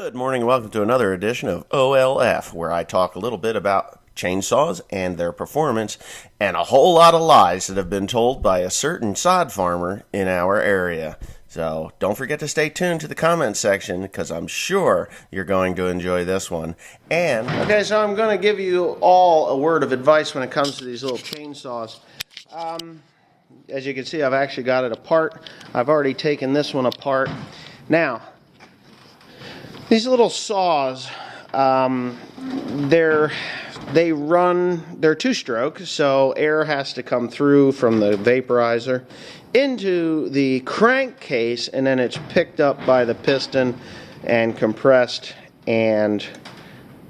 Good morning and welcome to another edition of OLF, where I talk a little bit about chainsaws and their performance and a whole lot of lies that have been told by a certain sod farmer in our area. So don't forget to stay tuned to the comments section because I'm sure you're going to enjoy this one. Okay, so I'm going to give you all a word of advice when it comes to these little chainsaws. As you can see, I've actually got it apart. I've already taken this one apart. Now, these little saws, they're two-stroke, so air has to come through from the vaporizer into the crankcase, and then it's picked up by the piston and compressed and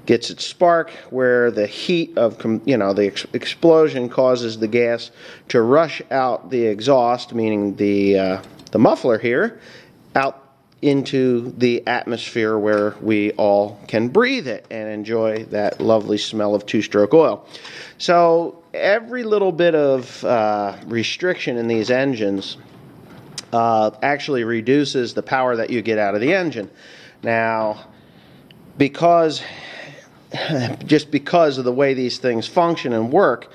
gets its spark, where the heat of the explosion causes the gas to rush out the exhaust, meaning the muffler here, out into the atmosphere where we all can breathe it and enjoy that lovely smell of two-stroke oil. So every little bit of restriction in these engines actually reduces the power that you get out of the engine. Now, because of the way these things function and work,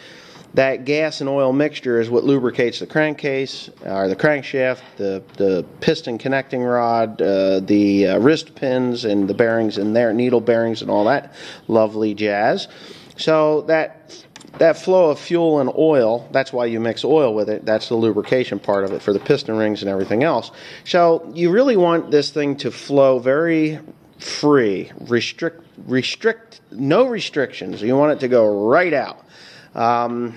that gas and oil mixture is what lubricates the crankcase, or the crankshaft, the piston connecting rod, the wrist pins and the bearings in there, needle bearings and all that lovely jazz. So that flow of fuel and oil, that's why you mix oil with it. That's the lubrication part of it for the piston rings and everything else. So you really want this thing to flow very free, no restrictions. You want it to go right out. I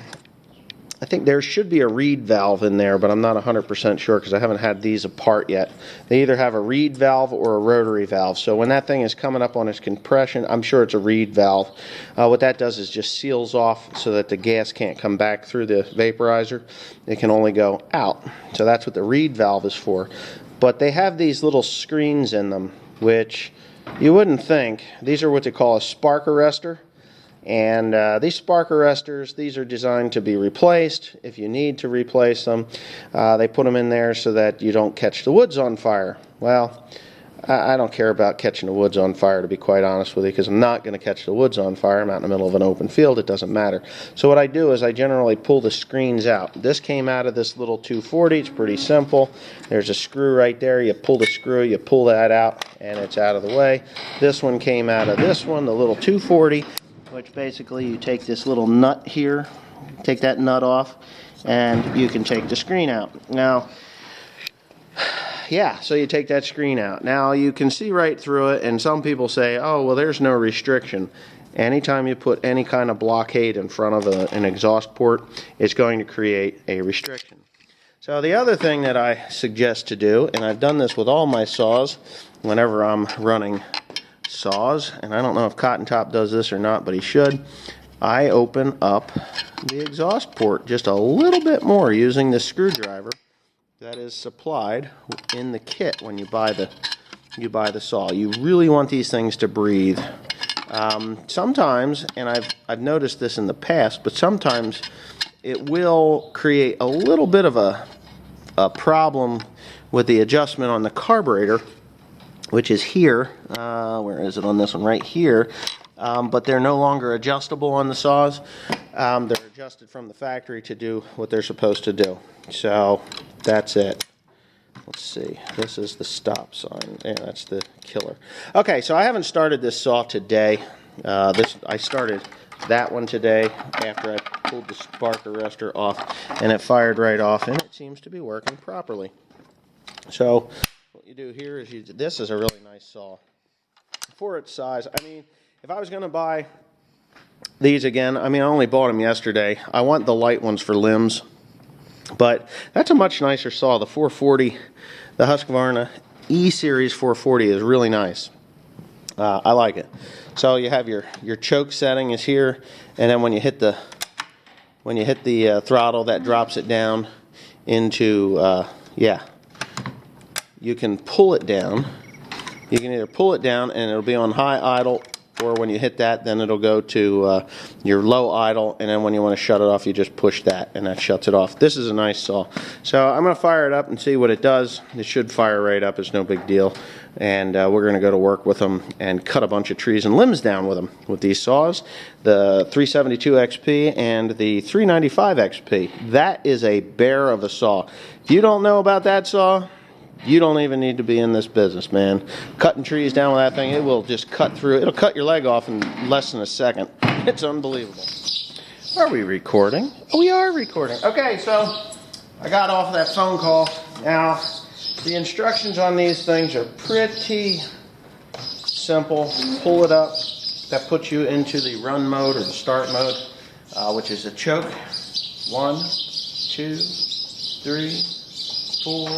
think there should be a reed valve in there, but I'm not 100% sure because I haven't had these apart yet. They either have a reed valve or a rotary valve. So when that thing is coming up on its compression, I'm sure it's a reed valve. What that does is just seals off so that the gas can't come back through the vaporizer. It can only go out. So that's what the reed valve is for. But they have these little screens in them, which you wouldn't think. These are what they call a spark arrestor. And these spark arrestors, these are designed to be replaced if you need to replace them. They put them in there so that you don't catch the woods on fire. Well, I don't care about catching the woods on fire, to be quite honest with you, because I'm not going to catch the woods on fire. I'm out in the middle of an open field. It doesn't matter. So what I do is I generally pull the screens out. This came out of this little 240. It's pretty simple. There's a screw right there. You pull the screw, you pull that out, and it's out of the way. This one came out of this one, the little 240. Which basically you take this little nut here, take that nut off, and you can take the screen out. Now, yeah, so you take that screen out. Now you can see right through it, and some people say, oh, well, there's no restriction. Anytime you put any kind of blockade in front of an exhaust port, it's going to create a restriction. So the other thing that I suggest to do, and I've done this with all my saws whenever I'm running saws, and I don't know if Cotton Top does this or not, but he should. I open up the exhaust port just a little bit more using the screwdriver that is supplied in the kit when you buy the saw. You really want these things to breathe. Sometimes, and I've noticed this in the past, but sometimes it will create a little bit of a problem with the adjustment on the carburetor, which is here. Where is it on this one? Right here. But they're no longer adjustable on the saws. They're adjusted from the factory to do what they're supposed to do. So that's it. Let's see. This is the stop sign. Yeah, that's the killer. Okay, so I haven't started this saw today. I started that one today after I pulled the spark arrestor off, and it fired right off, and it seems to be working properly. So what you do here is this is a really nice saw for its size. I mean, if I was going to buy these again, I only bought them yesterday. I want the light ones for limbs, but that's a much nicer saw. The 440, the Husqvarna E-Series 440 is really nice. I like it. So you have your choke setting is here, and then when you hit the throttle, that drops it down into you can pull it down. You can either pull it down and it'll be on high idle, or when you hit that, then it'll go to your low idle, and then when you want to shut it off, you just push that, and that shuts it off. This is a nice saw. So I'm going to fire it up and see what it does. It should fire right up. It's no big deal. And we're going to go to work with them and cut a bunch of trees and limbs down with them, with these saws, the 372 XP and the 395 XP. That is a bear of a saw. If you don't know about that saw, you don't even need to be in this business, man. Cutting trees down with that thing, it will just cut through. It'll cut your leg off in less than a second. It's unbelievable. Are we recording? Oh, we are recording. Okay, so I got off that phone call. Now, the instructions on these things are pretty simple. Pull it up. That puts you into the run mode or the start mode, which is a choke. 1, 2, 3, 4,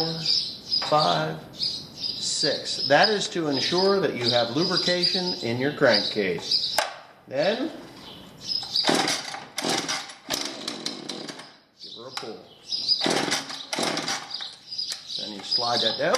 5, 6. That is to ensure that you have lubrication in your crankcase. Then, give her a pull. Then you slide that down.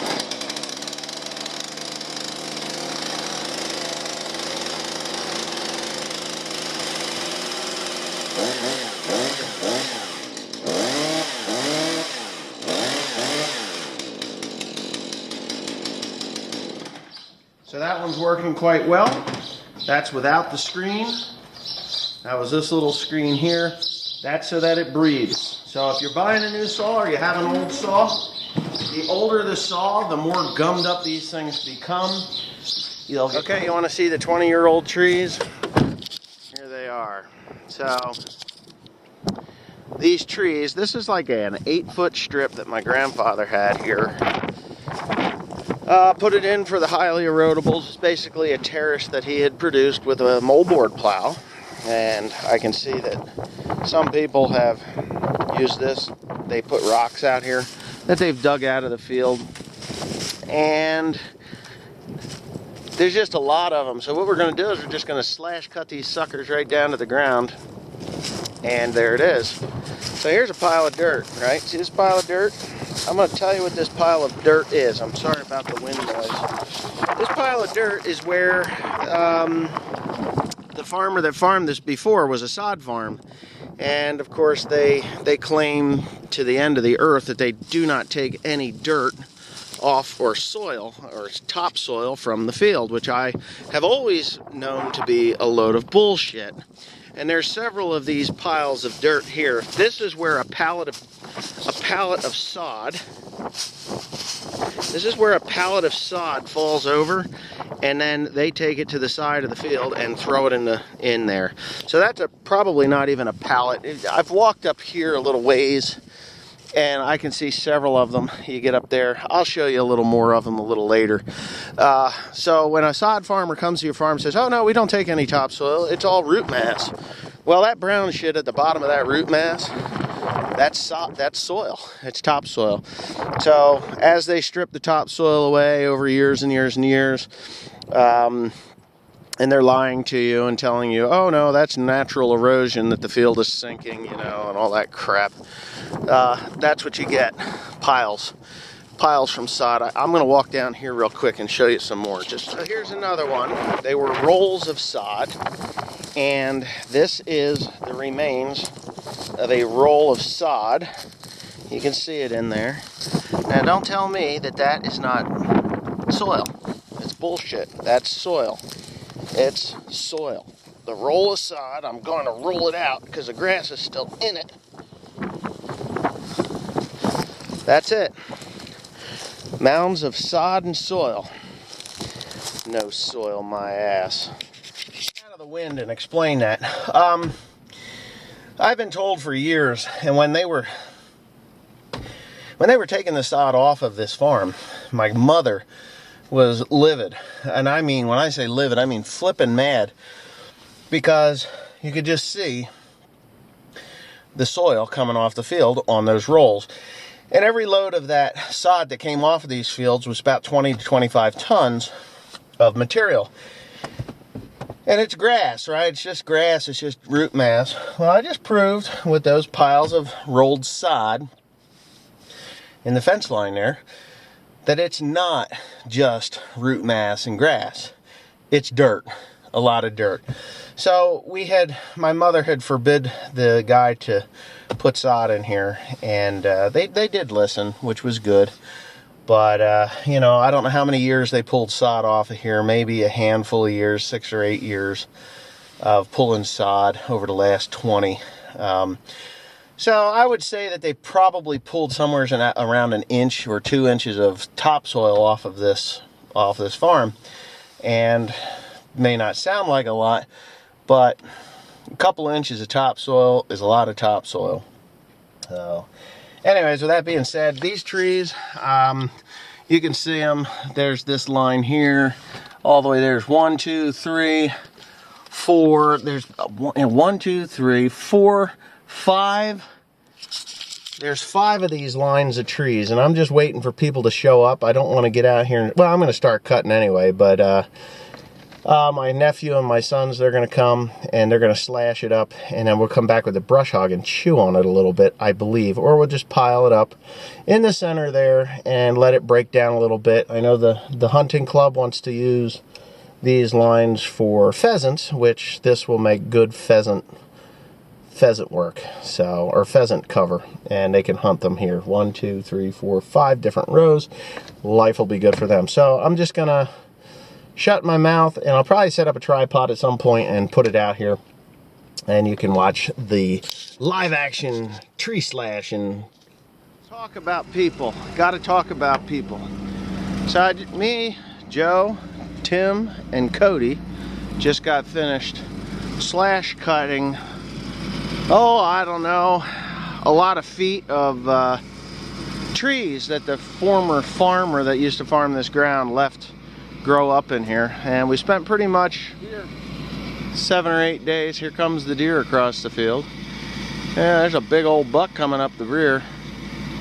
So that one's working quite well. That's without the screen. That was this little screen here. That's so that it breathes. So if you're buying a new saw or you have an old saw, the older the saw, the more gummed up these things become. Okay, you want to see the 20-year-old trees? Here they are. So these trees, this is like an 8-foot strip that my grandfather had here. Put it in for the highly erodables. It's basically a terrace that he had produced with a moldboard plow. And I can see that some people have used this. They put rocks out here that they've dug out of the field. And there's just a lot of them. So what we're going to do is we're just going to slash cut these suckers right down to the ground. And there it is. So here's a pile of dirt, right? See this pile of dirt? I'm going to tell you what this pile of dirt is. I'm sorry about the wind noise. This pile of dirt is where the farmer that farmed this before was a sod farm. And of course they claim to the end of the earth that they do not take any dirt off or soil or topsoil from the field, which I have always known to be a load of bullshit. And there's several of these piles of dirt here. This is where a pallet of sod. This is where a pallet of sod falls over, and then they take it to the side of the field and throw it in there. So that's probably not even a pallet. I've walked up here a little ways, and I can see several of them. You get up there, I'll show you a little more of them a little later. So when a sod farmer comes to your farm and says, oh no, we don't take any topsoil, it's all root mass. Well, that brown shit at the bottom of that root mass, that's soil, it's topsoil. So as they strip the topsoil away over years and years and years, and they're lying to you and telling you, oh no, that's natural erosion, that the field is sinking, you know, and all that crap. That's what you get, piles from sod. I'm going to walk down here real quick and show you some more. Here's another one. They were rolls of sod, and this is the remains of a roll of sod. You can see it in there. Now don't tell me that that is not soil. It's bullshit. That's soil. It's soil. The roll of sod, I'm going to roll it out because the grass is still in it. That's it. Mounds of sod and soil. No soil, my ass. Out of the wind and explain that. I've been told for years, and when they were taking the sod off of this farm, my mother was livid. And I mean, when I say livid, I mean flippin' mad. Because you could just see the soil coming off the field on those rolls. And every load of that sod that came off of these fields was about 20 to 25 tons of material. And it's grass, right? It's just grass, it's just root mass. Well, I just proved with those piles of rolled sod in the fence line there that it's not just root mass and grass. It's dirt. a lot of dirt. So my mother had forbid the guy to put sod in here, and they did listen, which was good. But, you know, I don't know how many years they pulled sod off of here, maybe a handful of years, 6 or 8 years of pulling sod over the last 20. So I would say that they probably pulled somewhere around 1 inch or 2 inches of topsoil off this farm. And may not sound like a lot, but a couple of inches of topsoil is a lot of topsoil. So anyways, with that being said, these trees, you can see them. There's this line here, all the way there's 1, 2, 3, 4. There's 1, 2, 3, 4, 5. There's 5 of these lines of trees, and I'm just waiting for people to show up. I don't want to get out here. Well, I'm going to start cutting anyway, but my nephew and my sons, they're going to come and they're going to slash it up, and then we'll come back with a brush hog and chew on it a little bit, I believe, or we'll just pile it up in the center there and let it break down a little bit. I know the hunting club wants to use these lines for pheasants, which this will make good pheasant work, so, or pheasant cover, and they can hunt them here. 1, 2, 3, 4, 5 different rows. Life will be good for them. So I'm just gonna shut my mouth, and I'll probably set up a tripod at some point and put it out here, and you can watch the live action tree slash. And talk about people, gotta talk about people. So me, Joe, Tim, and Cody just got finished slash cutting, I don't know, a lot of feet of trees that the former farmer that used to farm this ground left grow up in here. And we spent pretty much 7 or 8 days. Here comes the deer across the field. Yeah, there's a big old buck coming up the rear.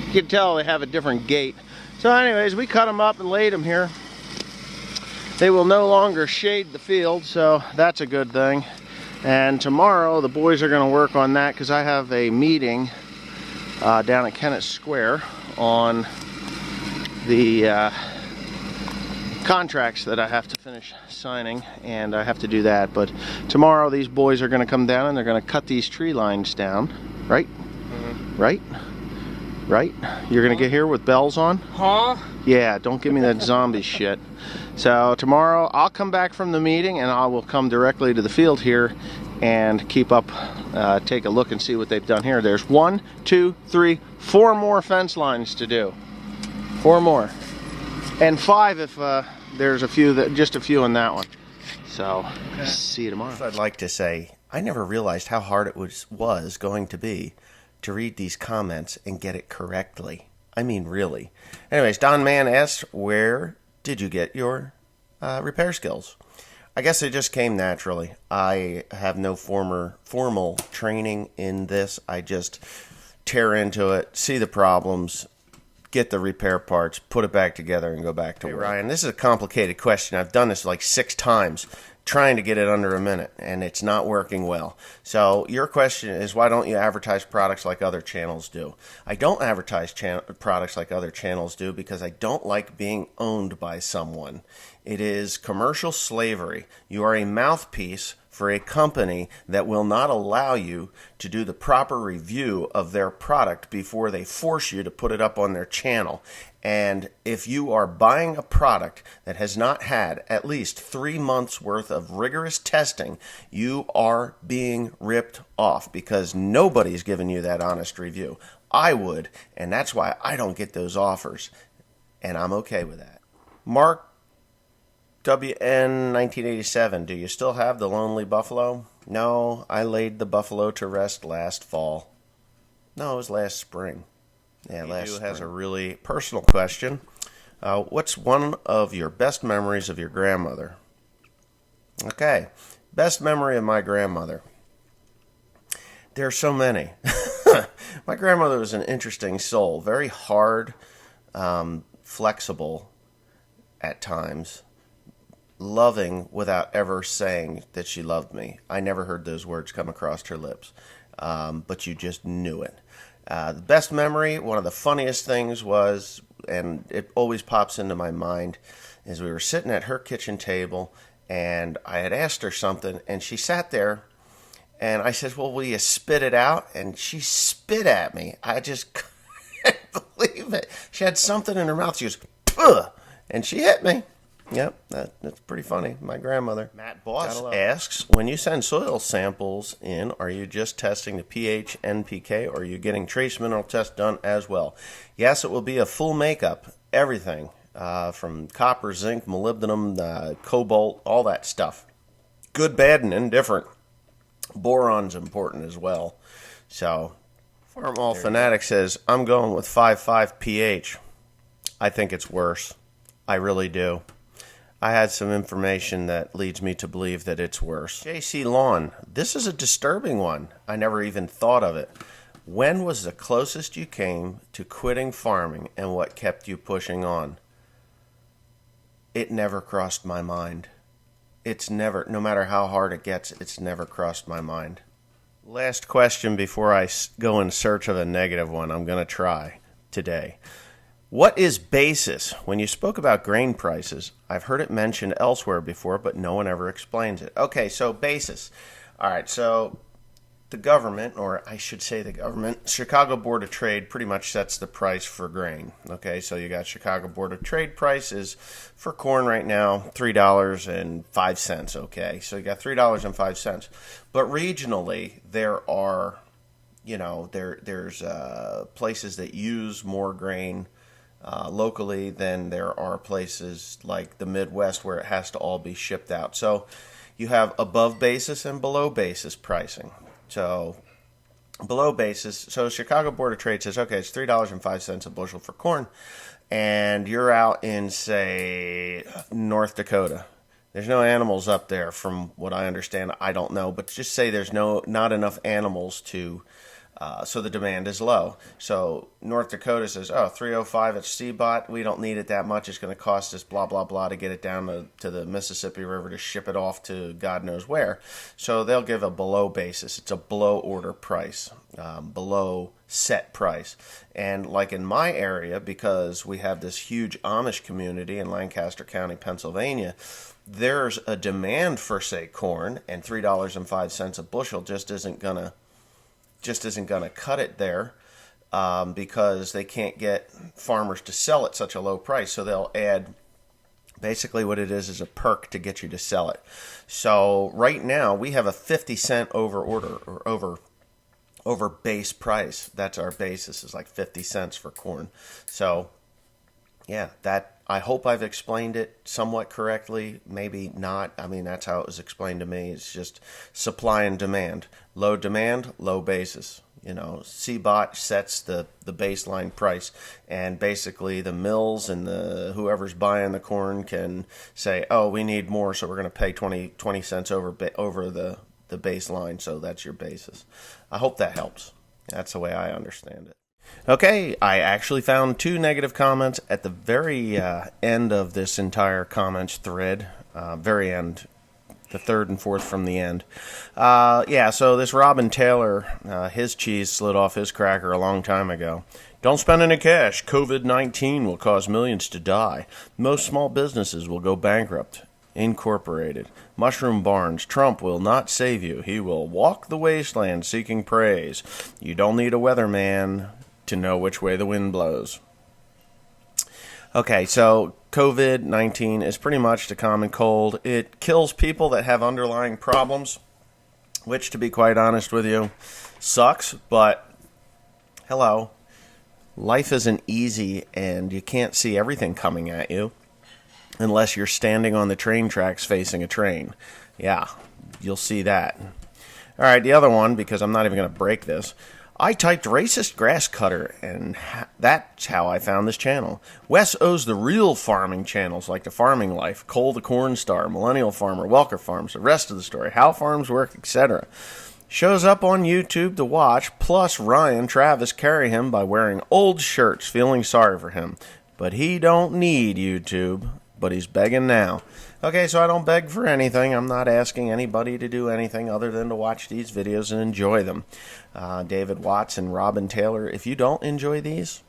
You can tell they have a different gait. So anyways, we cut them up and laid them here. They will no longer shade the field, so that's a good thing. And tomorrow the boys are going to work on that, because I have a meeting down at Kennett Square on the contracts that I have to finish signing, and I have to do that. But tomorrow these boys are going to come down and they're going to cut these tree lines down, right? Mm-hmm. Right? You're going to get here with bells on? Huh? Yeah, don't give me that zombie shit. So tomorrow I'll come back from the meeting and I will come directly to the field here and keep up, take a look and see what they've done here. There's 1, 2, 3, 4 more fence lines to do. 4 more. And 5 if there's a few, just a few in that one. So, okay. See you tomorrow. I'd like to say, I never realized how hard it was going to be to read these comments and get it correctly. I mean, really. Anyways, Don Mann asks, where did you get your repair skills? I guess it just came naturally. I have no formal training in this. I just tear into it, see the problems, get the repair parts, put it back together, and go back to work. Ryan, this is a complicated question. I've done this like 6 times, trying to get it under a minute, and it's not working well. So your question is, why don't you advertise products like other channels do? I don't advertise products like other channels do because I don't like being owned by someone. It is commercial slavery. You are a mouthpiece for a company that will not allow you to do the proper review of their product before they force you to put it up on their channel. And if you are buying a product that has not had at least 3 months worth of rigorous testing, you are being ripped off because nobody's giving you that honest review. I would, and that's why I don't get those offers, and I'm okay with that. Mark WN 1987, do you still have the Lonely Buffalo? No, I laid the buffalo to rest last fall. No, it was last spring. Yeah, last spring. Has a really personal question. What's one of your best memories of your grandmother? Okay, best memory of my grandmother. There are so many. My grandmother was an interesting soul, very hard, flexible at times, loving without ever saying that she loved me. I never heard those words come across her lips, but you just knew it. The best memory, one of the funniest things was, and it always pops into my mind, is we were sitting at her kitchen table, and I had asked her something, and she sat there, and I said, well, will you spit it out? And she spit at me. I just couldn't believe it. She had something in her mouth. She goes, "Ugh," and she hit me. Yep, that's pretty funny. My grandmother. Matt Boss asks, when you send soil samples in, are you just testing the pH, NPK, or are you getting trace mineral tests done as well? Yes, it will be a full makeup, everything, from copper, zinc, molybdenum, cobalt, all that stuff. Good, bad, and indifferent. Boron's important as well. So, Farmall Fanatic says, I'm going with 5.5 pH. I think it's worse. I really do. I had some information that leads me to believe that it's worse. JC Lawn, this is a disturbing one. I never even thought of it. When was the closest you came to quitting farming, and what kept you pushing on? It never crossed my mind. It's never, no matter how hard it gets, it's never crossed my mind. Last question before I go in search of a negative one I'm going to try today. What is basis? When you spoke about grain prices, I've heard it mentioned elsewhere before, but no one ever explains it. Okay, so basis. All right, so the government, or I should say the government, Chicago Board of Trade pretty much sets the price for grain. Okay, so you got Chicago Board of Trade prices for corn right now, $3.05. Okay, so you got $3.05. But regionally, there are, there's places that use more grain locally than there are places like the Midwest where it has to all be shipped out. So you have above basis and below basis pricing. So below basis, so Chicago Board of Trade says, okay, it's $3.05 a bushel for corn, and you're out in, say, North Dakota. There's no animals up there from what I understand. I don't know, but just say there's not enough animals to so the demand is low. So North Dakota says, oh, 305 at CBOT, we don't need it that much. It's going to cost us blah, blah, blah to get it down to the Mississippi River to ship it off to God knows where. So they'll give a below basis. It's a below order price, below set price. And like in my area, because we have this huge Amish community in Lancaster County, Pennsylvania, there's a demand for, say, corn, and $3.05 a bushel just isn't going to cut it there because they can't get farmers to sell at such a low price. So they'll add, basically what it is a perk to get you to sell it. So right now we have a 50 cent over order or over base price. That's our basis, is like 50 cents for corn. So yeah, that, I hope I've explained it somewhat correctly. Maybe not. I mean, that's how it was explained to me. It's just supply and demand. Low demand, low basis. CBOT sets the baseline price, and basically the mills and whoever's buying the corn can say, oh, we need more, so we're going to pay 20 cents over the baseline, so that's your basis. I hope that helps. That's the way I understand it. Okay, I actually found 2 negative comments at the very end of this entire comments thread. Very end, the third and fourth from the end. So this Robin Taylor, his cheese slid off his cracker a long time ago. Don't spend any cash. COVID-19 will cause millions to die. Most small businesses will go bankrupt. Incorporated. Mushroom Barnes. Trump will not save you. He will walk the wasteland seeking praise. You don't need a weatherman to know which way the wind blows. Okay, so COVID-19 is pretty much the common cold. It kills people that have underlying problems, which, to be quite honest with you, sucks, but hello. Life isn't easy, and you can't see everything coming at you unless you're standing on the train tracks facing a train. Yeah, you'll see that. All right, the other one, because I'm not even going to break this. I typed racist grass cutter, and that's how I found this channel. Wes owes the real farming channels like The Farming Life, Cole the Corn Star, Millennial Farmer, Welker Farms, the rest of the story, How Farms Work, etc. Shows up on YouTube to watch, plus Ryan Travis carry him by wearing old shirts, feeling sorry for him. But he don't need YouTube, but he's begging now. Okay, so I don't beg for anything. I'm not asking anybody to do anything other than to watch these videos and enjoy them. David Watts and Robin Taylor, if you don't enjoy these,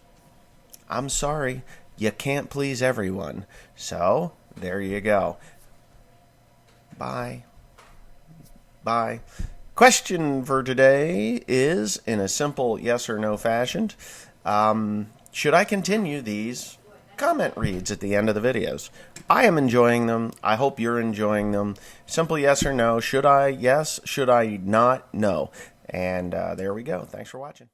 I'm sorry. You can't please everyone. So, there you go. Bye. Bye. Question for today is, in a simple yes or no fashion, should I continue these comment reads at the end of the videos? I am enjoying them. I hope you're enjoying them. Simple yes or no. Should I? Yes. Should I not? No. And there we go. Thanks for watching.